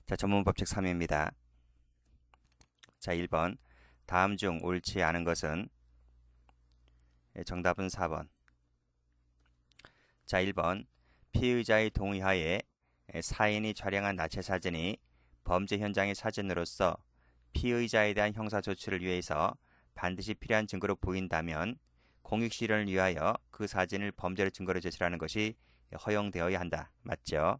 자, 전문법칙 3입니다. 자, 1번. 다음 중 옳지 않은 것은? 정답은 4번. 자, 1번. 피의자의 동의하에 사인이 촬영한 나체 사진이 범죄 현장의 사진으로서 피의자에 대한 형사 조치를 위해서 반드시 필요한 증거로 보인다면 공익 실현을 위하여 그 사진을 범죄의 증거로 제출하는 것이 허용되어야 한다. 맞죠?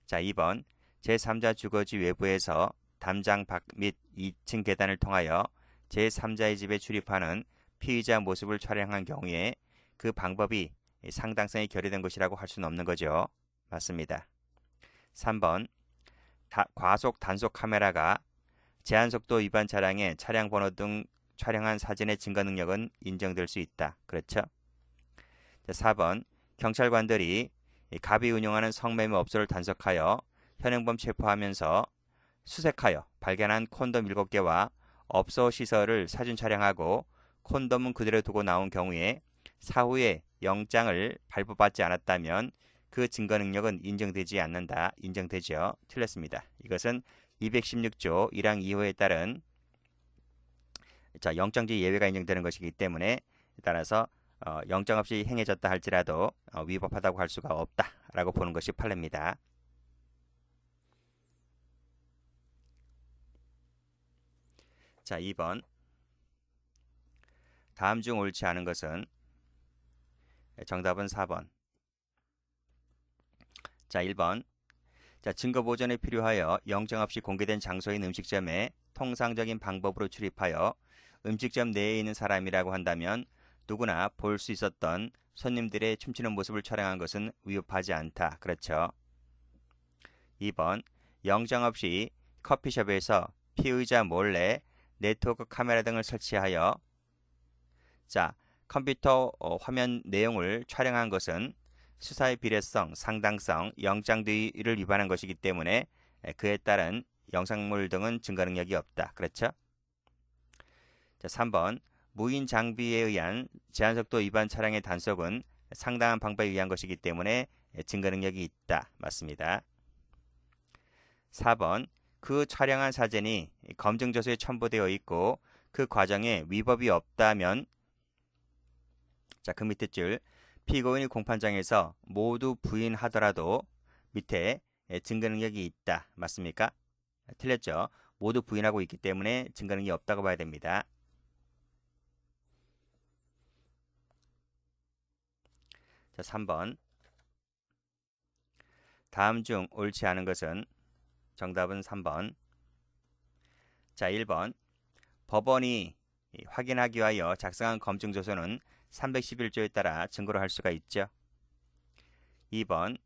자, 2번. 제3자 주거지 외부에서 담장 밖 및 2층 계단을 통하여 제3자의 집에 출입하는 피의자 모습을 촬영한 경우에 그 방법이 상당성이 결여된 것이라고 할 수는 없는 거죠. 맞습니다. 3번. 과속 단속 카메라가 제한속도 위반 차량의 차량 번호 등 촬영한 사진의 증거 능력은 인정될 수 있다. 그렇죠? 4번. 경찰관들이 갑이 운영하는 성매매 업소를 단속하여 현행범 체포하면서 수색하여 발견한 콘돔 7개와 업소 시설을 사진 촬영하고 콘돔은 그대로 두고 나온 경우에 사후에 영장을 발부받지 않았다면 그 증거 능력은 인정되지 않는다. 인정되죠. 틀렸습니다. 이것은 216조 1항 2호에 따른 영장지 예외가 인정되는 것이기 때문에 따라서 영장 없이 행해졌다 할지라도 위법하다고 할 수가 없다라고 보는 것이 판례입니다. 자, 2번. 다음 중 옳지 않은 것은? 정답은 4번. 자, 1번. 자, 증거 보존에 필요하여 영장 없이 공개된 장소인 음식점에 통상적인 방법으로 출입하여 음식점 내에 있는 사람이라고 한다면 누구나 볼 수 있었던 손님들의 춤추는 모습을 촬영한 것은 위법하지 않다. 그렇죠. 2번. 영장 없이 커피숍에서 피의자 몰래 네트워크 카메라 등을 설치하여 컴퓨터 화면 내용을 촬영한 것은 수사의 비례성, 상당성, 영장주의를 위반한 것이기 때문에 그에 따른 영상물 등은 증거 능력이 없다. 그렇죠? 자, 3번. 무인 장비에 의한 제한속도 위반 차량의 단속은 상당한 방법에 의한 것이기 때문에 증거 능력이 있다. 맞습니다. 4번. 그 촬영한 사진이 검증조서에 첨부되어 있고 그 과정에 위법이 없다면 그 밑에 줄 피고인이 공판장에서 모두 부인하더라도 밑에 증거 능력이 있다. 맞습니까? 틀렸죠. 모두 부인하고 있기 때문에 증거 능력이 없다고 봐야 됩니다. 자, 3번. 다음 중 옳지 않은 것은? 정답은 3번. 자, 1번. 법원이 확인하기 위하여 작성한 검증조서는 311조에 따라 증거로 할 수가 있죠. 2번.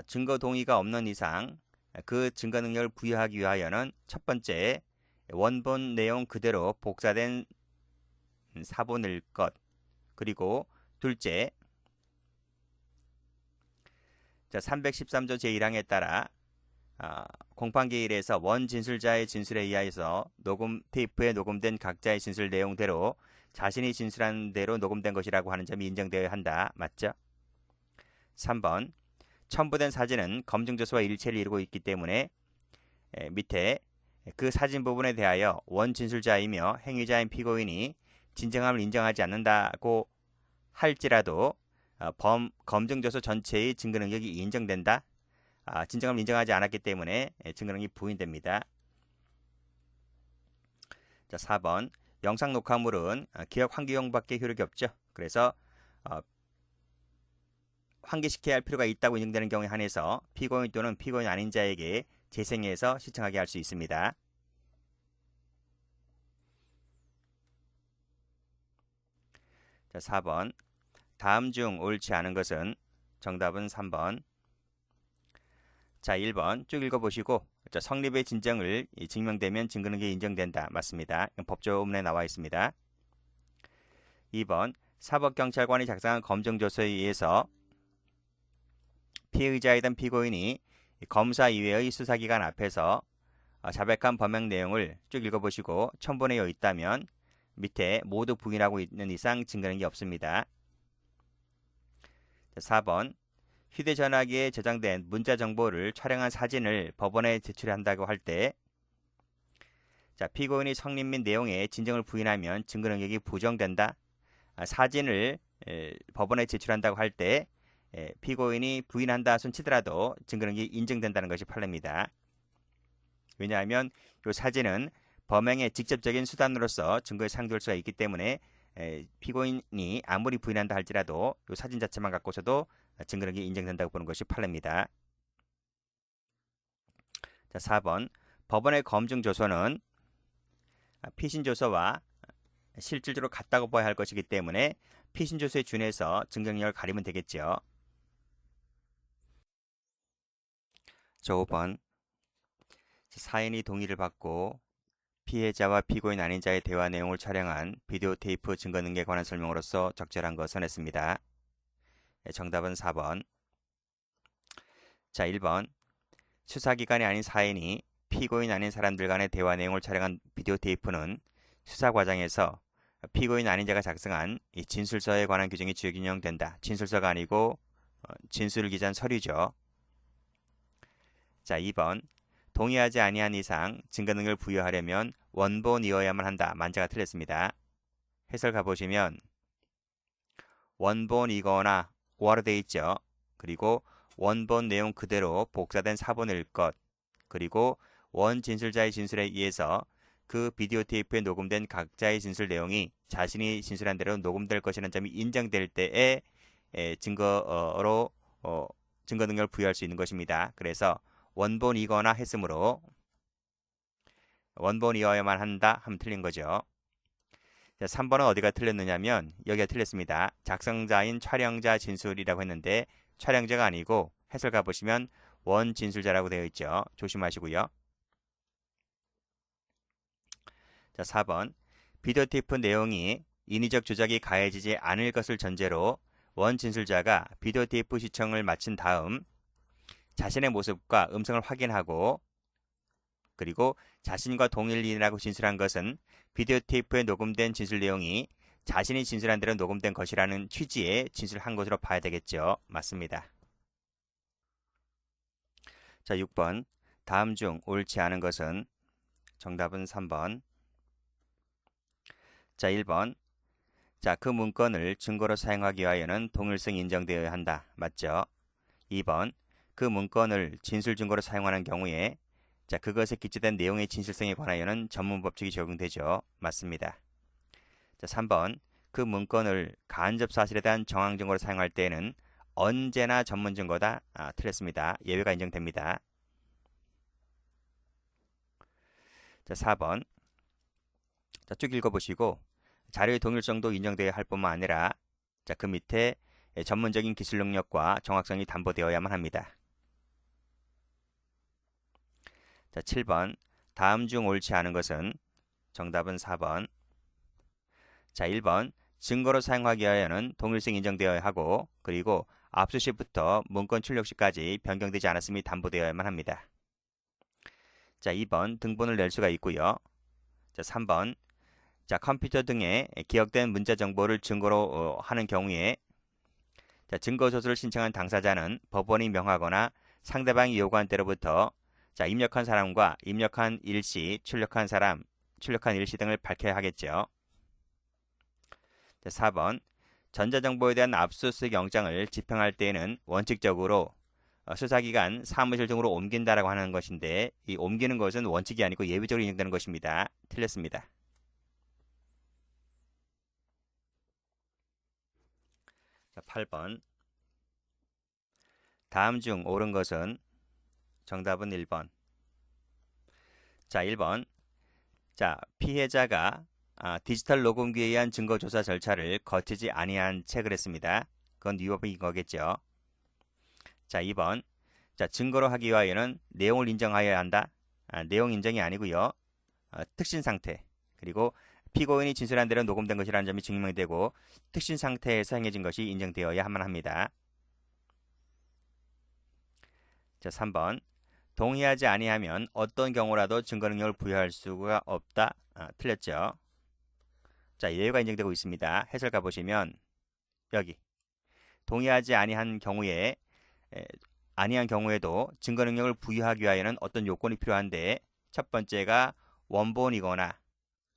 증거 동의가 없는 이상 그 증거 능력을 부여하기 위하여는 첫 번째, 원본 내용 그대로 복사된 사본일 것. 그리고 둘째, 313조 제1항에 따라 공판기일에서 원 진술자의 진술에 의하여서 녹음 테이프에 녹음된 각자의 진술 내용대로 자신이 진술한 대로 녹음된 것이라고 하는 점이 인정되어야 한다. 맞죠? 3번. 첨부된 사진은 검증조서와 일체를 이루고 있기 때문에 밑에 그 사진 부분에 대하여 원 진술자이며 행위자인 피고인이 진정함을 인정하지 않는다고 할지라도 검증조서 전체의 증거 능력이 인정된다. 진정함을 인정하지 않았기 때문에 증거 능력이 부인됩니다. 자, 4번. 영상 녹화물은 기억 환기용밖에 효력이 없죠. 그래서 환기시켜야 할 필요가 있다고 인정되는 경우에 한해서 피고인 또는 피고인 아닌 자에게 재생해서 시청하게 할 수 있습니다. 자, 4번. 다음 중 옳지 않은 것은? 정답은 3번. 자, 1번 쭉 읽어보시고 성립의 진정을 증명되면 증거 능력이 인정된다. 맞습니다. 법조문에 나와 있습니다. 2번. 사법경찰관이 작성한 검증조서에 의해서 피의자이던 피고인이 검사 이외의 수사기관 앞에서 자백한 범행 내용을 쭉 읽어보시고 첨부되어 있다면 밑에 모두 부인하고 있는 이상 증거 능력이 없습니다. 4번. 휴대전화기에 저장된 문자 정보를 촬영한 사진을 법원에 제출한다고 할 때, 자, 피고인이 성립 및 내용의 진정을 부인하면 증거 능력이 부정된다. 사진을 법원에 제출한다고 할 때 피고인이 부인한다 손치더라도 증거 능력이 인정된다는 것이 판례입니다. 왜냐하면 이 사진은 범행의 직접적인 수단으로서 증거에 상주할 수가 있기 때문에 피고인이 아무리 부인한다 할지라도 이 사진 자체만 갖고서도 증거 능력이 인정된다고 보는 것이 판례입니다. 자, 4번 법원의 검증 조서는 피신 조서와 실질적으로 같다고 봐야 할 것이기 때문에 피신 조서에 준해서 증거 능력을 가리면 되겠죠. 자, 5번 사인이 동의를 받고 피해자와 피고인 아닌 자의 대화 내용을 촬영한 비디오 테이프 증거 능력에 관한 설명으로서 적절한 것은 했습니다. 정답은 4번. 자, 1번 수사기관이 아닌 사인이 피고인 아닌 사람들 간의 대화 내용을 촬영한 비디오 테이프는 수사 과정에서 피고인 아닌 자가 작성한 이 진술서에 관한 규정이 적용된다. 진술서가 아니고 진술을 기재한 서류죠. 자, 2번 동의하지 아니한 이상 증거 능력을 부여하려면 원본이어야만 한다. 만자가 틀렸습니다. 해설 가보시면 원본이거나 오화로 되어 있죠. 그리고 원본 내용 그대로 복사된 사본일 것, 그리고 원 진술자의 진술에 의해서 그 비디오 테이프에 녹음된 각자의 진술 내용이 자신이 진술한 대로 녹음될 것이라는 점이 인정될 때에 증거로 증거 능력을 부여할 수 있는 것입니다. 그래서 원본이거나 했으므로 원본이어야만 한다 하면 틀린 거죠. 자, 3번은 어디가 틀렸느냐면 여기가 틀렸습니다. 작성자인 촬영자 진술이라고 했는데 촬영자가 아니고 해설 가보시면 원 진술자라고 되어 있죠. 조심하시고요. 자, 4번 비디오 테이프 내용이 인위적 조작이 가해지지 않을 것을 전제로 원 진술자가 비디오 테이프 시청을 마친 다음 자신의 모습과 음성을 확인하고 그리고 자신과 동일인이라고 진술한 것은 비디오 테이프에 녹음된 진술 내용이 자신이 진술한 대로 녹음된 것이라는 취지의 진술한 것으로 봐야 되겠죠. 맞습니다. 자, 6번 다음 중 옳지 않은 것은 정답은 3번. 자, 1번 자, 그 문건을 증거로 사용하기 위하여는 동일성이 인정되어야 한다. 맞죠? 2번 그 문건을 진술 증거로 사용하는 경우에 자, 그것에 기초된 내용의 진실성에 관하여는 전문 법칙이 적용되죠. 맞습니다. 자, 3번 그 문건을 간접 사실에 대한 정황 증거로 사용할 때에는 언제나 전문 증거다. 틀렸습니다. 예외가 인정됩니다. 자, 4번 자, 쭉 읽어보시고 자료의 동일성도 인정되어야 할 뿐만 아니라 자, 그 밑에 전문적인 기술 능력과 정확성이 담보되어야만 합니다. 자, 7번 다음 중 옳지 않은 것은 정답은 4번. 자, 1번 증거로 사용하기 위하여는 동일성이 인정되어야 하고 그리고 압수시부터 문건 출력 시까지 변경되지 않았음이 담보되어야만 합니다. 자, 2번 등본을 낼 수가 있고요. 자, 3번 자, 컴퓨터 등에 기억된 문자 정보를 증거로 하는 경우에 자, 증거조서를 신청한 당사자는 법원이 명하거나 상대방이 요구한 때로부터 자, 입력한 사람과 입력한 일시, 출력한 사람, 출력한 일시 등을 밝혀야 하겠죠. 자, 4번 전자정보에 대한 압수수색 영장을 집행할 때에는 원칙적으로 수사기관 사무실 등으로 옮긴다라고 하는 것인데 이 옮기는 것은 원칙이 아니고 예외적으로 인정되는 것입니다. 틀렸습니다. 자, 8번 다음 중 옳은 것은 정답은 1번. 자, 1번 자, 피해자가 디지털 녹음기에 의한 증거조사 절차를 거치지 아니한 채 그랬습니다. 그건 위법인 거겠죠. 자, 2번 자, 증거로 하기 위하여는 내용을 인정하여야 한다. 내용 인정이 아니고요. 특신 상태 그리고 피고인이 진술한 대로 녹음된 것이라는 점이 증명되고 특신 상태에서 행해진 것이 인정되어야만 합니다. 자, 3번 동의하지 아니하면 어떤 경우라도 증거 능력을 부여할 수가 없다. 틀렸죠. 자, 예외가 인정되고 있습니다. 해설 가보시면 여기 동의하지 아니한 경우에 아니한 경우에도 증거 능력을 부여하기 위하여는 어떤 요건이 필요한데, 첫 번째가 원본이거나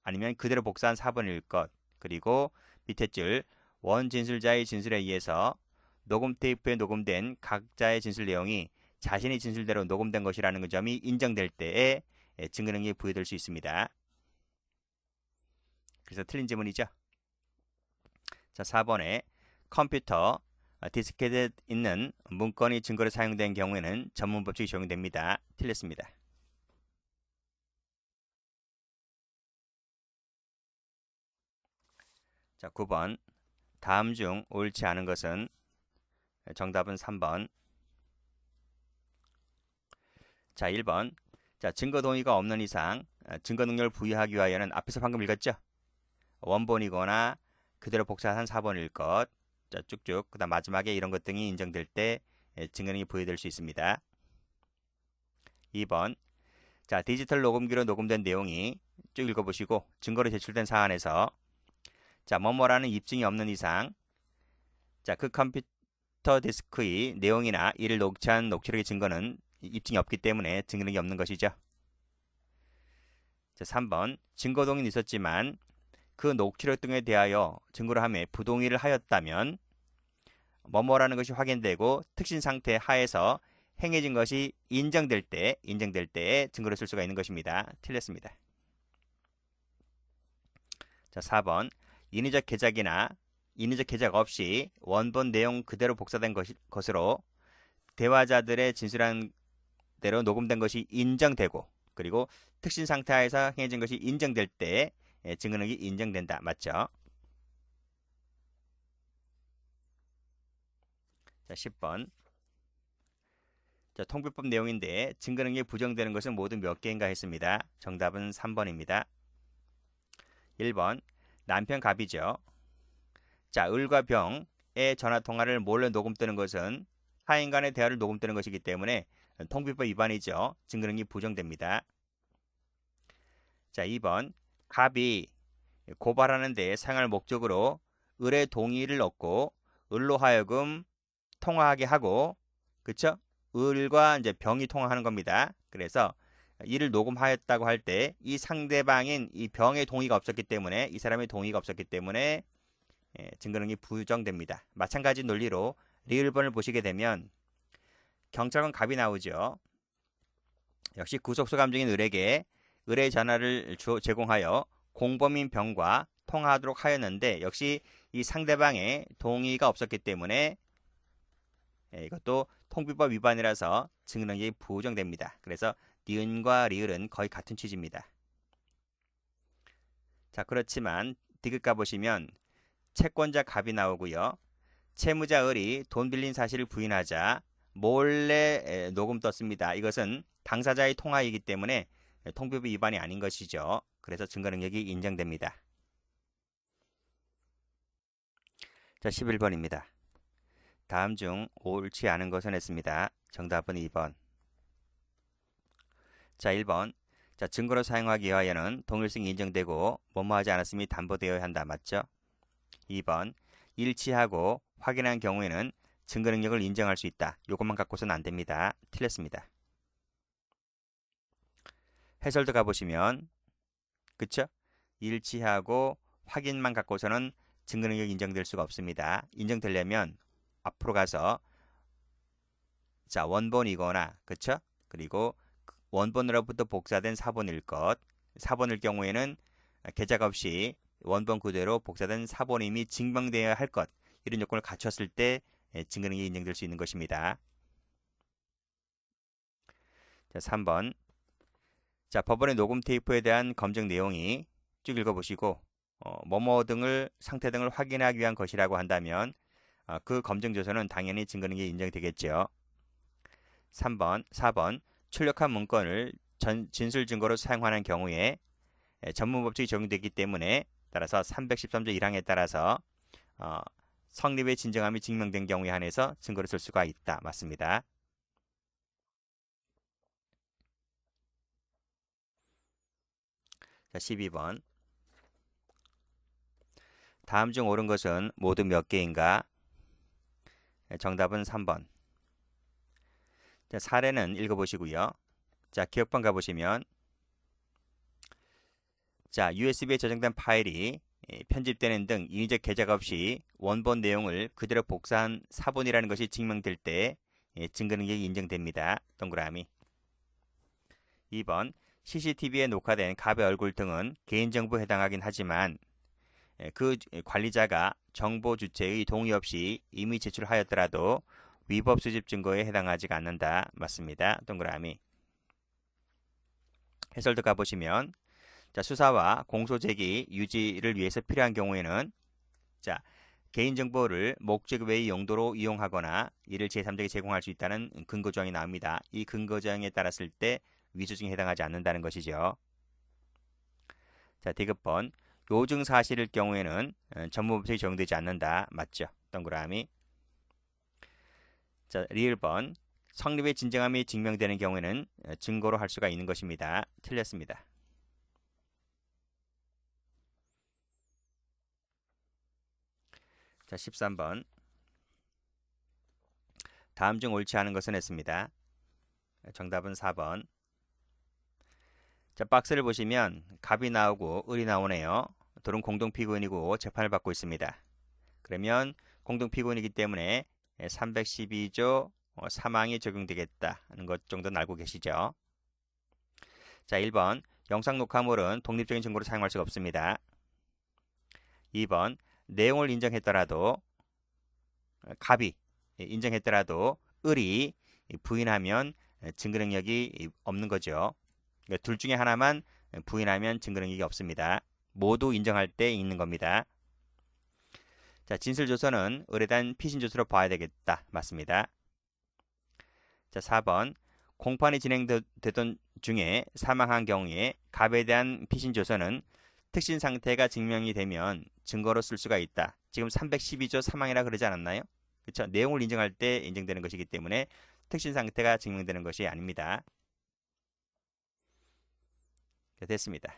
아니면 그대로 복사한 사본일 것, 그리고 밑에 줄 원진술자의 진술에 의해서 녹음 테이프에 녹음된 각자의 진술 내용이 자신의 진술대로 녹음된 것이라는 그 점이 인정될 때에 증거 능력이 부여될 수 있습니다. 그래서 틀린 지문이죠. 자, 4번에 컴퓨터 디스켓에 있는 문건이 증거로 사용된 경우에는 전문 법칙이 적용됩니다. 틀렸습니다. 자, 9번 다음 중 옳지 않은 것은, 정답은 3번. 자, 1번. 자, 증거 동의가 없는 이상 증거 능력을 부여하기 위하여는 앞에서 방금 읽었죠? 원본이거나 그대로 복사한 사본일 것. 자, 쭉쭉. 그다음 마지막에 이런 것 등이 인정될 때 증거 능력이 부여될 수 있습니다. 2번. 자, 디지털 녹음기로 녹음된 내용이 쭉 읽어보시고 증거로 제출된 사안에서 자, 뭐뭐라는 입증이 없는 이상 자, 그 컴퓨터 디스크의 내용이나 이를 녹취한 녹취록의 증거는 입증이 없기 때문에 증거 능력이 없는 것이죠. 자, 3번. 증거 동의는 있었지만 그 녹취록 등에 대하여 증거로 함에 부동의를 하였다면 뭐뭐라는 것이 확인되고 특신 상태 하에서 행해진 것이 인정될 때에 증거로 쓸 수가 있는 것입니다. 틀렸습니다. 자, 4번. 인위적 개작이나 인위적 개작 없이 원본 내용 그대로 복사된 것으로 대화자들의 진술한 대로 녹음된 것이 인정되고 그리고 특신 상태 하에서 행해진 것이 인정될 때 증거 능력이 인정된다. 맞죠? 자, 10번. 자, 통비법 내용인데 증거 능력이 부정되는 것은 모두 몇 개인가 했습니다. 정답은 3번입니다. 1번. 남편 갑이죠. 자, 을과 병의 전화 통화를 몰래 녹음되는 것은 타인 간의 대화를 녹음되는 것이기 때문에 통비법 위반이죠. 증거 능력이 부정됩니다. 자, 2번. 갑이 고발하는 데 사용할 목적으로 을의 동의를 얻고 을로 하여금 통화하게 하고, 그쵸? 을과 이제 병이 통화하는 겁니다. 그래서 이를 녹음하였다고 할 때 이 상대방인 이 병의 동의가 없었기 때문에 이 사람의 동의가 없었기 때문에 증거 능력이 부정됩니다. 마찬가지 논리로 리을번을 보시게 되면 경찰관 갑이 나오죠. 역시 구속소 감정인 을에게 을의 전화를 제공하여 공범인 병과 통화하도록 하였는데 역시 이 상대방의 동의가 없었기 때문에 이것도 통비법 위반이라서 증거 능력이 부정됩니다. 그래서 니은과 리을은 거의 같은 취지입니다. 자, 그렇지만 디귿 가보시면 채권자 갑이 나오고요. 채무자 을이 돈 빌린 사실을 부인하자 몰래 녹음 떴습니다. 이것은 당사자의 통화이기 때문에 통비법 위반이 아닌 것이죠. 그래서 증거 능력이 인정됩니다. 자, 11번입니다. 다음 중 옳지 않은 것은 했습니다. 정답은 2번. 자, 1번. 자, 증거로 사용하기 위하여는 동일성이 인정되고 뭐뭐하지 않았음이 담보되어야 한다. 맞죠? 2번. 일치하고 확인한 경우에는 증거 능력을 인정할 수 있다. 이것만 갖고서는 안 됩니다. 틀렸습니다. 해설도 가보시면 그쵸? 일치하고 확인만 갖고서는 증거 능력이 인정될 수가 없습니다. 인정되려면 앞으로 가서 자, 원본이거나 그쵸? 그리고 원본으로부터 복사된 사본일 것. 사본일 경우에는 개작 없이 원본 그대로 복사된 사본임이 증명되어야 할 것. 이런 요건을 갖췄을 때 증거 능력이 인정될 수 있는 것입니다. 자, 3번. 자, 법원의 녹음 테이프에 대한 검증 내용이 쭉 읽어보시고 뭐뭐 등을 상태 등을 확인하기 위한 것이라고 한다면 그 검증 조서는 당연히 증거 능력이 인정되겠죠. 3번, 4번. 출력한 문건을 진술 증거로 사용하는 경우에 전문 법칙이 적용되기 때문에 따라서 313조 1항에 따라서 성립의 진정함이 증명된 경우에 한해서 증거로 쓸 수가 있다. 맞습니다. 자, 12번. 다음 중 옳은 것은 모두 몇 개인가? 정답은 3번. 자, 사례는 읽어보시고요. 자, 기억방 가보시면 자, USB에 저장된 파일이 편집되는 등 인위적 개작 없이 원본 내용을 그대로 복사한 사본이라는 것이 증명될 때 증거 능력이 인정됩니다. 동그라미. 2번 CCTV에 녹화된 갑의 얼굴 등은 개인정보에 해당하긴 하지만 그 관리자가 정보 주체의 동의 없이 이미 제출하였더라도 위법 수집 증거에 해당하지가 않는다. 맞습니다. 동그라미. 해설도 가보시면 자, 수사와 공소 제기 유지를 위해서 필요한 경우에는 자, 개인정보를 목적 외의 용도로 이용하거나 이를 제3자에게 제공할 수 있다는 근거 조항이 나옵니다. 이 근거 조항에 따랐을 때 위조증에 해당하지 않는다는 것이죠. 자, 디귿번 요증 사실일 경우에는 전무법칙이 적용되지 않는다. 맞죠? 동그라미. 자, 리을번 성립의 진정함이 증명되는 경우에는 증거로 할 수가 있는 것입니다. 틀렸습니다. 자, 13번 다음 중 옳지 않은 것은 했습니다. 정답은 4번. 자, 박스를 보시면 갑이 나오고 을이 나오네요. 둘은 공동 피고인이고 재판을 받고 있습니다. 그러면 공동 피고인이기 때문에 312조 사망이 적용되겠다는 것 정도는 알고 계시죠? 자, 1번 영상 녹화물은 독립적인 증거로 사용할 수가 없습니다. 2번 내용을 인정했더라도 갑이 인정했더라도 을이 부인하면 증거 능력이 없는 거죠. 그러니까 둘 중에 하나만 부인하면 증거 능력이 없습니다. 모두 인정할 때 있는 겁니다. 자, 진술조서는 을에 대한 피신조서로 봐야 되겠다. 맞습니다. 자, 4번 공판이 진행되던 중에 사망한 경우에 갑에 대한 피신조서는 특신 상태가 증명이 되면 증거로 쓸 수가 있다. 지금 312조 사망이라 그러지 않았나요? 그렇죠. 내용을 인정할 때 인정되는 것이기 때문에 특신 상태가 증명되는 것이 아닙니다. 됐습니다.